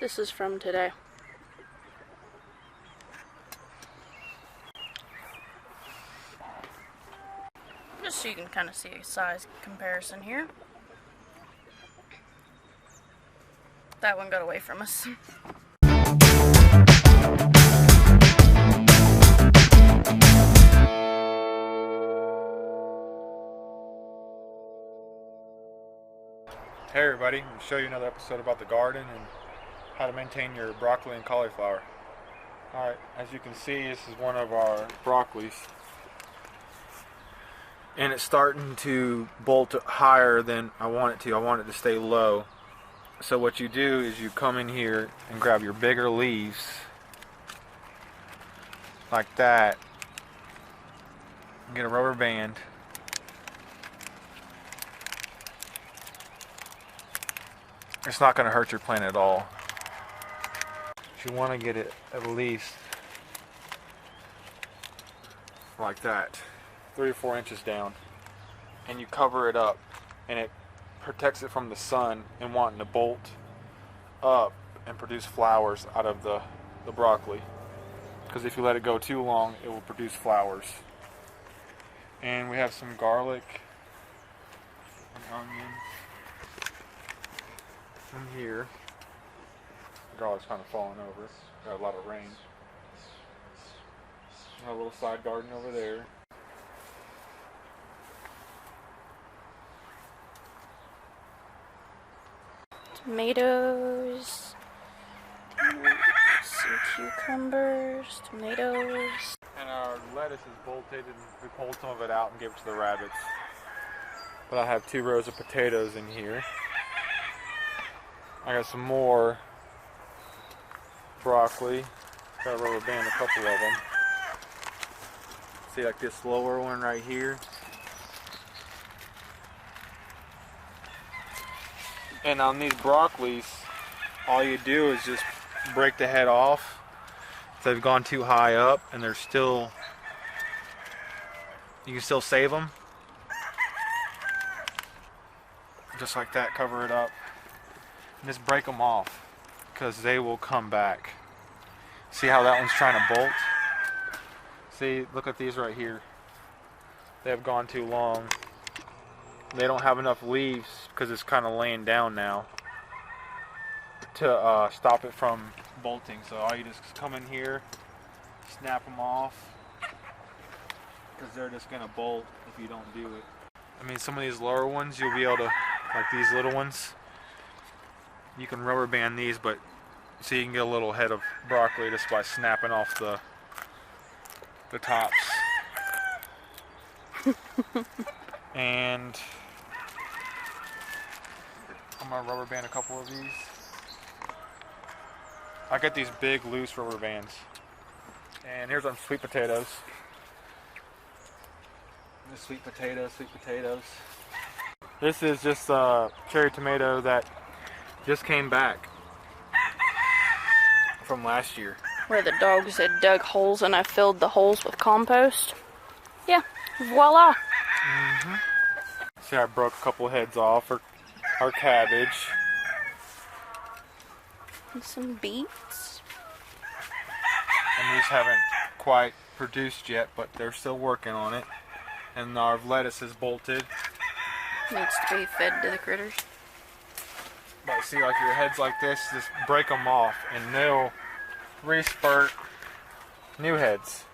This is from today. Just so you can kind of see a size comparison here. That one got away from us. Hey everybody, I'm going to show you another episode about the garden and how to maintain your broccoli and cauliflower. Alright, as you can see, this is one of our broccolis. And it's starting to bolt higher than I want it to. I want it to stay low. So what you do is you come in here and grab your bigger leaves, like that, and get a rubber band. It's not going to hurt your plant at all. You want to get it at least like that, 3 or 4 inches down, and you cover it up, and it protects it from the sun and wanting to bolt up and produce flowers out of the broccoli. Because if you let it go too long, it will produce flowers. And we have some garlic and onion in here. The garlic's kind of falling over. Got a lot of rain. Got a little side garden over there. Tomatoes, some cucumbers, tomatoes. And our lettuce is bolted, and we pulled some of it out and gave it to the rabbits. But I have 2 rows of potatoes in here. I got some more broccoli. Got a rubber band a couple of them. See, like this lower one right here. And on these broccolis, all you do is just break the head off. If they've gone too high up and they're still, you can still save them. Just like that, cover it up. And just break them off, because they will come back. See how that one's trying to bolt? See, look at these right here. They have gone too long. They don't have enough leaves because it's kind of laying down now to stop it from bolting. So all you just come in here, snap them off, because they're just going to bolt if you don't do it. I mean, some of these lower ones you'll be able to, like these little ones, you can rubber band these, but so you can get a little head of broccoli just by snapping off the tops. And I'm going to rubber band a couple of these. I got these big loose rubber bands. And here's some sweet potatoes. The sweet potatoes, sweet potatoes. This is just a cherry tomato that just came back from last year. Where the dogs had dug holes and I filled the holes with compost. Yeah, voila. Mm-hmm. See, I broke a couple heads off our cabbage. And some beets. And these haven't quite produced yet, but they're still working on it. And our lettuce is bolted. Needs to be fed to the critters. But see, like your heads like this, just break them off and they'll re-spurt new heads.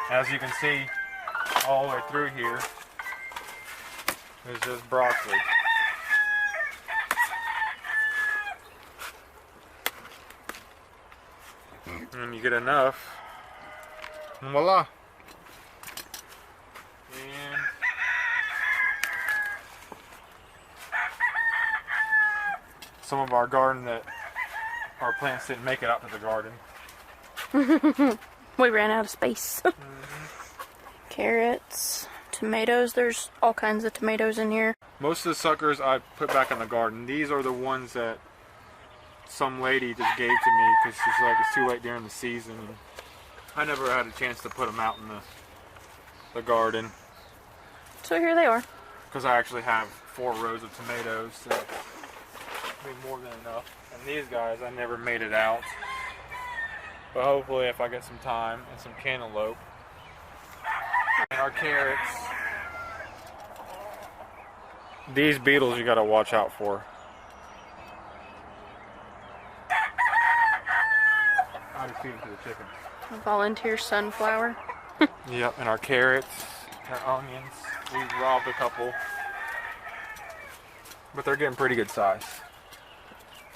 As you can see, all the way through here is just broccoli. And you get enough, and voila. And some of our garden that our plants didn't make it out to the garden. We ran out of space. Carrots, tomatoes. There's all kinds of tomatoes in here. Most of the suckers I put back in the garden. These are the ones that some lady just gave to me because she's like, it's too late during the season. And I never had a chance to put them out in the garden. So here they are. Because I actually have 4 rows of tomatoes that be more than enough. And these guys, I never made it out. But hopefully if I get some time and some cantaloupe. And our carrots. These beetles you gotta watch out for. I just feed them to the chickens. A volunteer sunflower. Yep, and our carrots, our onions. We've robbed a couple. But they're getting pretty good size.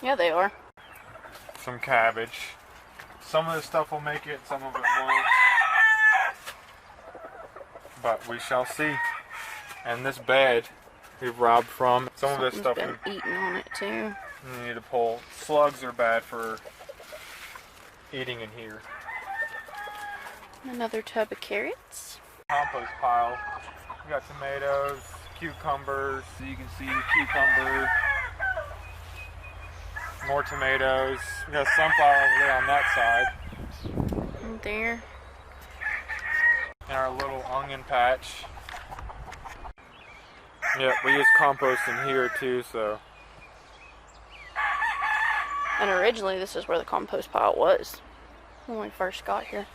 Yeah, they are. Some cabbage. Some of this stuff will make it, some of it won't. But we shall see. And this bed we've robbed from. Some of this stuff been eating on it too. We need to pull. Slugs are bad for eating in here. Another tub of carrots. Compost pile. We got tomatoes, cucumbers. So you can see cucumber. More tomatoes. We got sunflower over there on that side. And there. And our little onion patch. Yeah, we use compost in here too, so. And originally this is where the compost pile was when we first got here.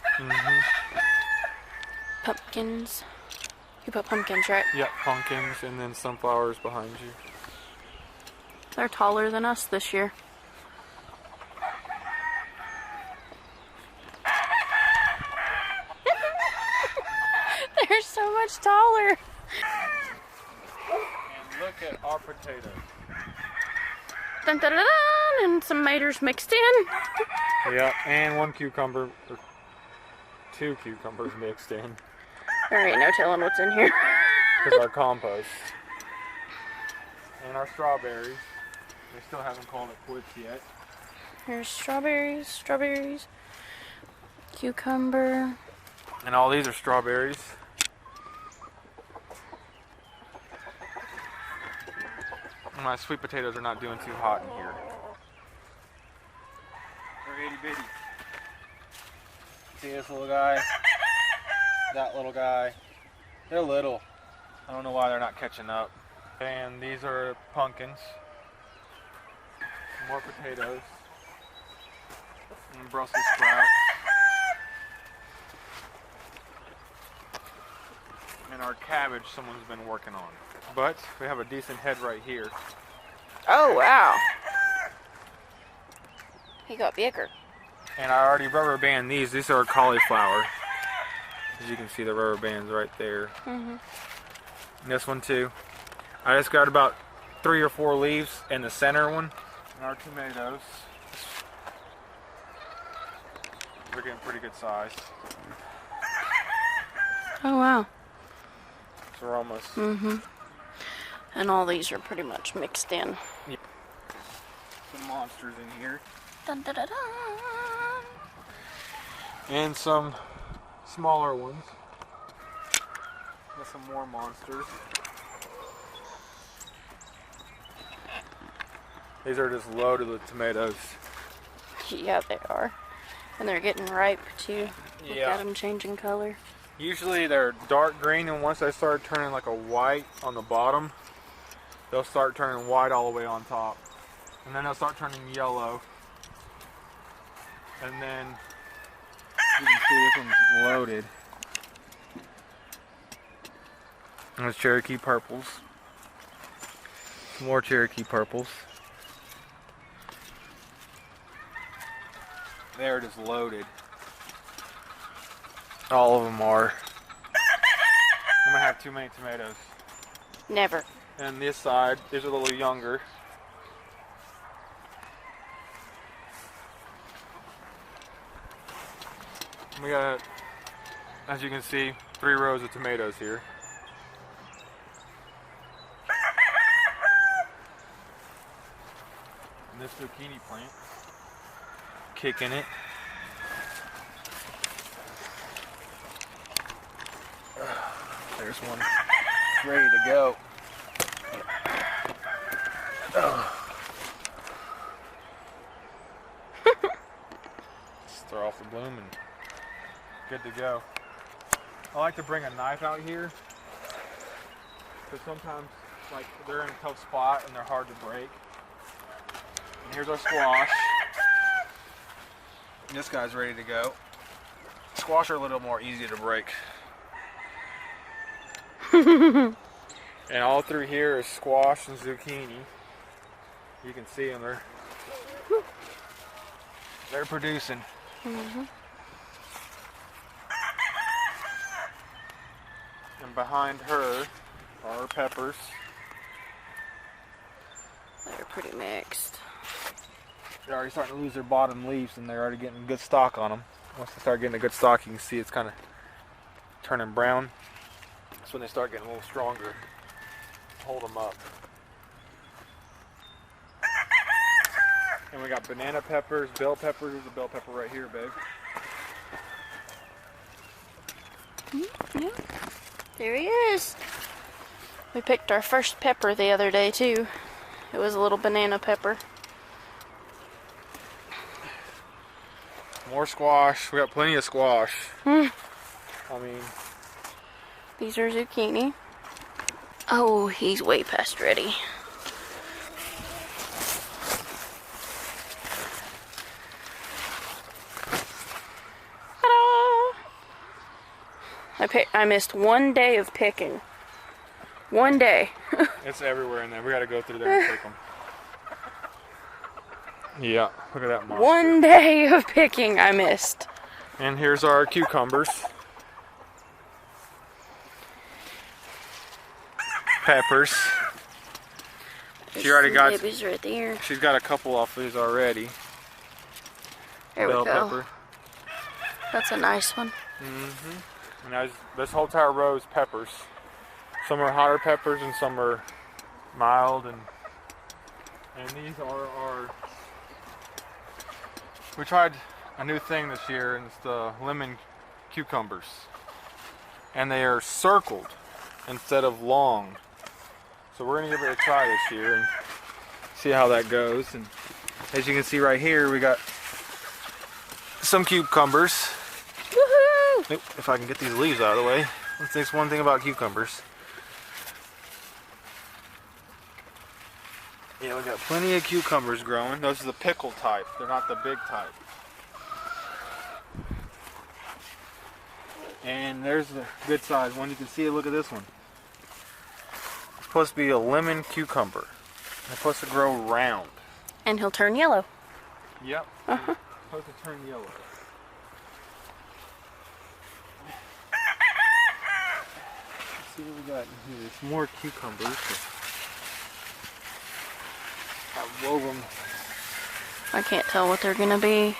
Pumpkins. You put pumpkins, right? Yeah, pumpkins and then sunflowers behind you. They're taller than us this year. They're so much taller. And look at our potatoes. Dun, dun, dun, dun, and some maters mixed in. Yeah, and one cucumber, or 2 cucumbers mixed in. There ain't no telling what's in here. Because our compost. And our strawberries. They still haven't called it quits yet. Here's strawberries, cucumber. And all these are strawberries. My sweet potatoes are not doing too hot in here. They're itty bitty. See this little guy? That little guy. They're little. I don't know why they're not catching up. And these are pumpkins. More potatoes. And Brussels sprouts. And our cabbage someone's been working on. But we have a decent head right here. Oh, wow. He got bigger. And I already rubber band these. These are cauliflower. As you can see the rubber bands right there. And this one too. I just got about 3 or 4 leaves in the center one. And our tomatoes. They're getting pretty good size. Oh, wow. So we're almost. And all these are pretty much mixed in. Yeah. Some monsters in here. Dun, dun, dun, dun. And some smaller ones. Got some more monsters. These are just loaded with tomatoes. Yeah, they are. And they're getting ripe too. Look Yeah. at them changing color. Usually they're dark green, and once they start turning like a white on the bottom, they'll start turning white all the way on top. And then they'll start turning yellow. And then you can see this one's loaded. And it's Cherokee purples. Some more Cherokee purples. There it is loaded. All of them are. I'm gonna have too many tomatoes. Never. And this side is a little younger. We got, as you can see, 3 rows of tomatoes here. And this zucchini plant, kicking it. There's one ready to go. Just throw off the bloom and good to go. I like to bring a knife out here because sometimes like they're in a tough spot and they're hard to break. And here's our squash. This guy's ready to go. Squash are a little more easy to break. And all through here is squash and zucchini. You can see them. They're producing. Mm-hmm. And behind her are peppers. They're pretty mixed. They're already starting to lose their bottom leaves, and they're already getting good stock on them. Once they start getting a good stock, you can see it's kind of turning brown. That's when they start getting a little stronger. Hold them up. And we got banana peppers, bell peppers. There's a bell pepper right here, babe. Yeah. There he is. We picked our first pepper the other day too. It was a little banana pepper. More squash. We got plenty of squash. I mean, These are zucchini. Oh, he's way past ready. Ta-da! I missed one day of picking. One day. it's everywhere in there. We got to go through there and pick them. Yeah, look at that monster. One day of picking I missed. And here's our cucumbers. Peppers. She already got. Babies right there. She's got a couple off these already. There Bell we go. pepper. That's a nice one. And this whole entire row is peppers. Some are hotter peppers and some are mild, and these are our. We tried a new thing this year, and it's the lemon cucumbers, and they are circled instead of long. So we're gonna give it a try this year and see how that goes. And as you can see right here, we got some cucumbers. Woohoo! Nope, if I can get these leaves out of the way. That's one thing about cucumbers. Yeah, we got plenty of cucumbers growing. Those are the pickle type. They're not the big type. And there's the good size one. You can see it. Look at this one. It's supposed to be a lemon cucumber. They're supposed to grow round. And he'll turn yellow. Yep. Uh-huh. Supposed to turn yellow. Let's see what we got in here. There's more cucumbers. I wove them. I can't tell what they're gonna be.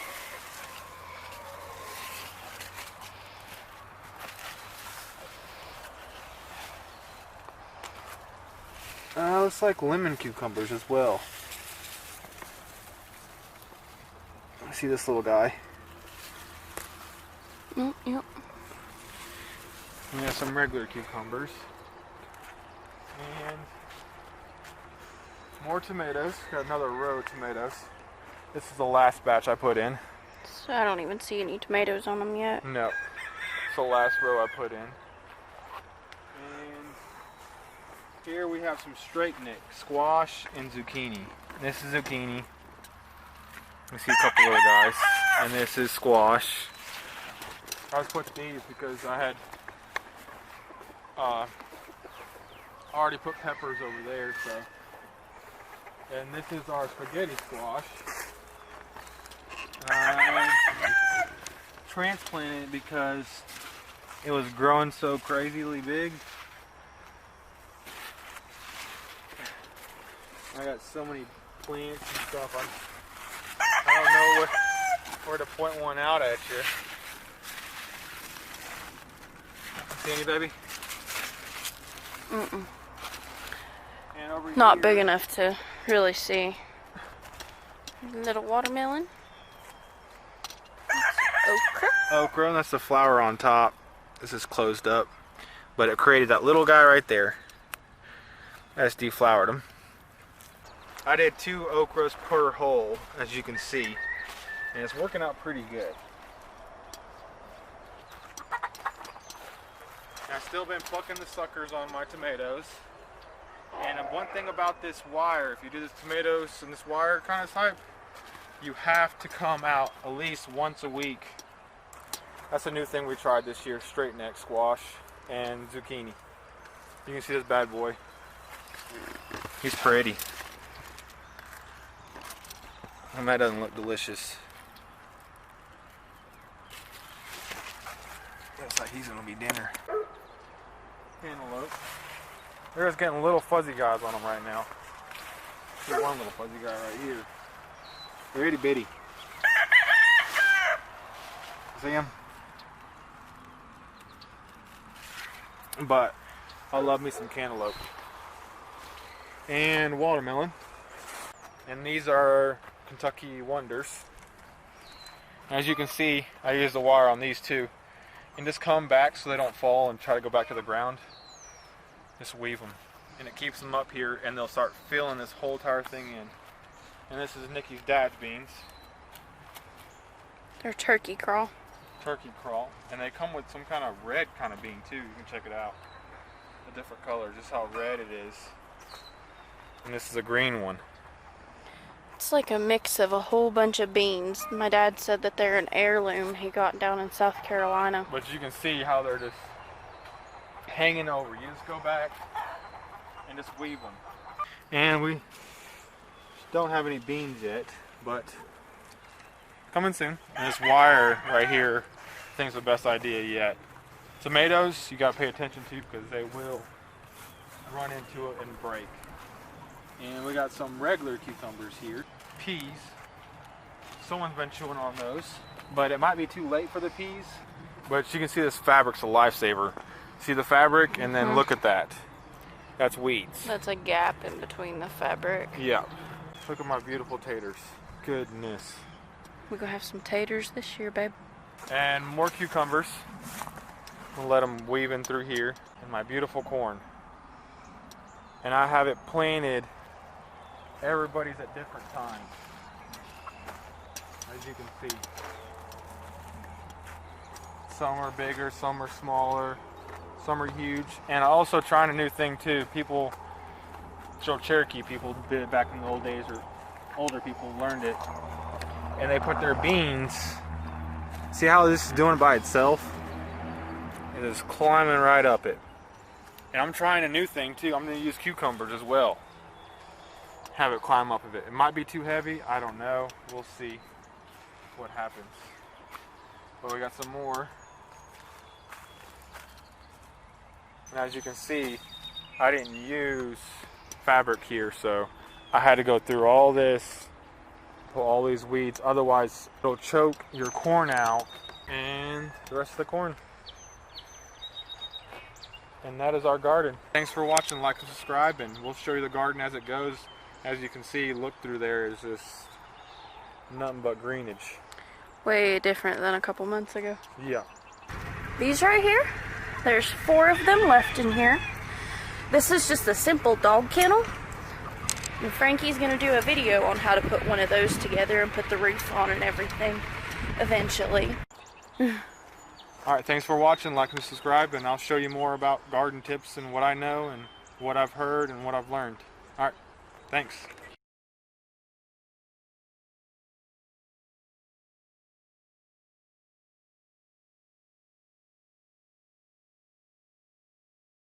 Looks like lemon cucumbers as well. See this little guy? Yep. We got some regular cucumbers. And more tomatoes. Got another row of tomatoes. This is the last batch I put in. So I don't even see any tomatoes on them yet. No. It's the last row I put in. And here we have some straight nick, squash and zucchini. This is zucchini. You see a couple little guys. And this is squash. I was put these because I had already put peppers over there, so. And this is our spaghetti squash. I transplanted it because it was growing so crazily big. I got so many plants and stuff. I don't know where to point one out at you. See any, baby? Mm-mm. And over Not here, big enough to really see. Little watermelon. Okra. okra, that's the flower on top. This is closed up, but it created that little guy right there. That's deflowered them. I did 2 okras per hole, as you can see, and it's working out pretty good. I've still been plucking the suckers on my tomatoes. And one thing about this wire, if you do the tomatoes and this wire kind of type, you have to come out at least once a week. That's a new thing we tried this year, straight neck squash and zucchini. You can see this bad boy. He's pretty. And that doesn't look delicious. Looks like he's gonna be dinner. Cantaloupe. They're just getting little fuzzy guys on them right now. Here's one little fuzzy guy right here. They're itty bitty. See him? But I love me some cantaloupe. And watermelon. And these are Kentucky Wonders. As you can see, I use the wire on these too. And just come back so they don't fall and try to go back to the ground. Just weave them. And it keeps them up here and they'll start filling this whole entire thing in. And this is Nikki's dad's beans. They're turkey crawl. Turkey crawl. And they come with some kind of red kind of bean too. You can check it out. The different colors, just how red it is. And this is a green one. It's like a mix of a whole bunch of beans. My dad said that they're an heirloom he got down in South Carolina. But you can see how they're just hanging over. You just go back and just weave them. And we don't have any beans yet, but coming soon. And this wire right here, I think is the best idea yet. Tomatoes, you got to pay attention to because they will run into it and break. And we got some regular cucumbers here. Peas. Someone's been chewing on those, but it might be too late for the peas. But you can see this fabric's a lifesaver. See the fabric, and then look at that. That's weeds. That's a gap in between the fabric. Yeah. Look at my beautiful taters. Goodness. We're gonna have some taters this year, babe. And more cucumbers. We'll let them weave in through here. And my beautiful corn. And I have it planted. Everybody's at different times. As you can see. Some are bigger, some are smaller, some are huge. And I'm also trying a new thing too. People, Cherokee people did it back in the old days, or older people learned it. And they put their beans, see how this is doing by itself? It is climbing right up it. And I'm trying a new thing too. I'm going to use cucumbers as well. Have it climb up a bit. It might be too heavy. I don't know. We'll see what happens. But we got some more. And as you can see, I didn't use fabric here, so I had to go through all this, pull all these weeds. Otherwise, it'll choke your corn out and the rest of the corn. And that is our garden. Thanks for watching. Like and subscribe, and we'll show you the garden as it goes. As you can see, look through there is just nothing but greenage. Way different than a couple months ago. Yeah. These right here, there's 4 of them left in here. This is just a simple dog kennel. And Frankie's gonna do a video on how to put one of those together and put the roof on and everything eventually. Alright, thanks for watching. Like and subscribe, and I'll show you more about garden tips and what I know and what I've heard and what I've learned. Alright, thanks.